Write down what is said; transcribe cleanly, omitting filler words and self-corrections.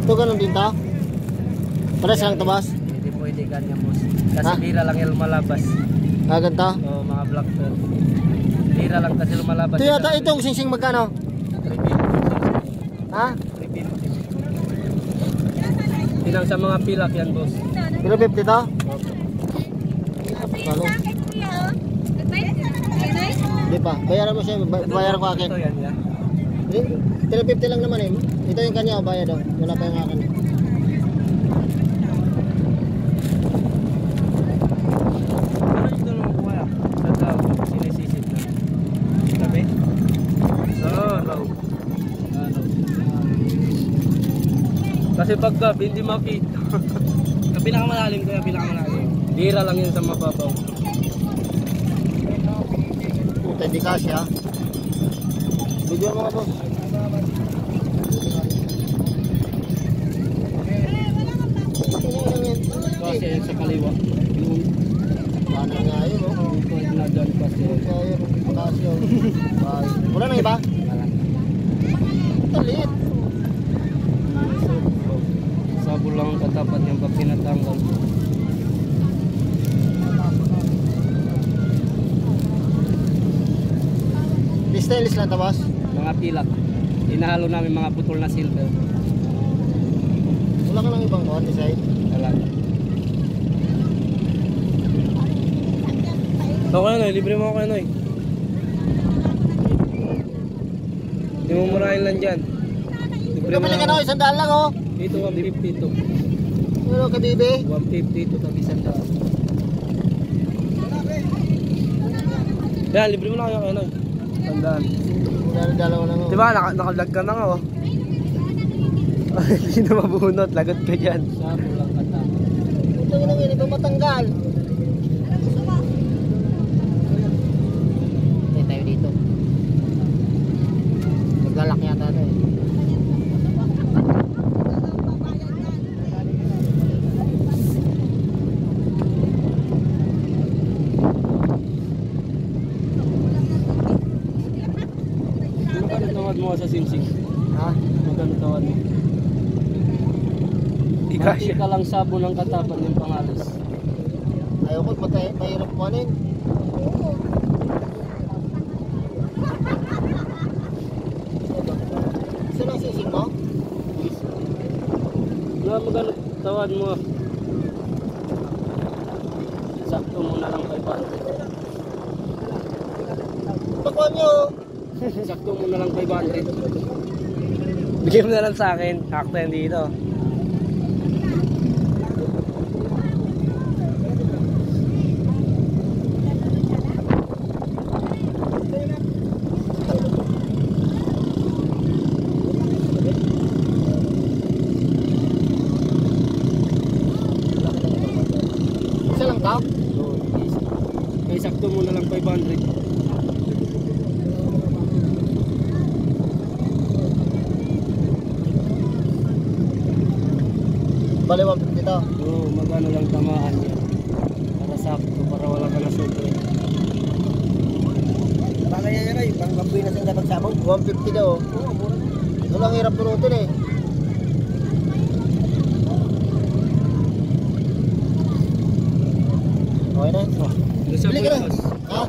Ito ganun din to? Pares lang to, boss? Hindi pwede ganyan, boss. Kasi bira lang yung lumalabas. Ah, ganito? Oo, mga black pearl. Bira lang kasi lumalabas. Ito yata, itong singsing magkano? 350. Ha? 350. Tinang sa mga pilak yan, boss. 350 to? Ano? Hindi pa. Bayaran mo siya. Bayaran ko akin. Ito yan, yan. 350 lang naman eh. Ito yung kanya, bayad daw. Wala pa yung akin. Ano ito nung kuya? Sa tao, sinisisit na. Sabi? So, no. Ano? Kasi pag gabi, hindi makita. Pinakamalalim kuya, pinakamalalim. Bira lang yun sa mababaw. Puta, hindi kasya. Video mga boss. Kasi sa kaliwa. Paano nga yun, no? Pwede na dyan kasi. Wala na iba? Wala. Talit. Sabo lang ang katapat niyang pag pinatanggal. Stainless lang ito, boss? Mga pilak. Inahalo namin mga putol na silver. Wala ka lang ibang design? Wala. Okay na, libre mo ako na eh. Hindi mo murahin lang dyan. Libre mo Kapili ka lang. na, 100 lang, oh. Ito 150 ito. Ano ka, bibi? 150 ito tabi sanda. Yan, libre mo na kayo kayo na. Tandaan. Dalawa lang, oh. Diba, nakalag ka na nga oh. Hindi na mabunot, lagot ka dyan. Sabo lang kata. Ito yun ang hindi pa matanggal. Hindi tayo dito. Maglalak yata ito eh. Magkano tawad mo sa singsing? Ha? Magkano tawad mo? Manti ka lang sabo ng katapat ng pangalas. Ayoko, mahirap kumanin. Saan ang sisig mo? Magkano tawad mo? Sakto mo na lang 500. Pakuha nyo. Sakto mo na lang 500. Bigyan mo na lang sa akin. Sakto yan dito. Isa lang tao? Kaya sakto mo na lang 500. Bali 150 dito. Oo, magano lang tamaan yan. Para sakto, para wala ka na super. Baka yan ay, pang baboy na siyang dapat sabong. 150 daw. Oo, mura. Walang hirap purutin eh. Okay na. Bili ka na. Ha?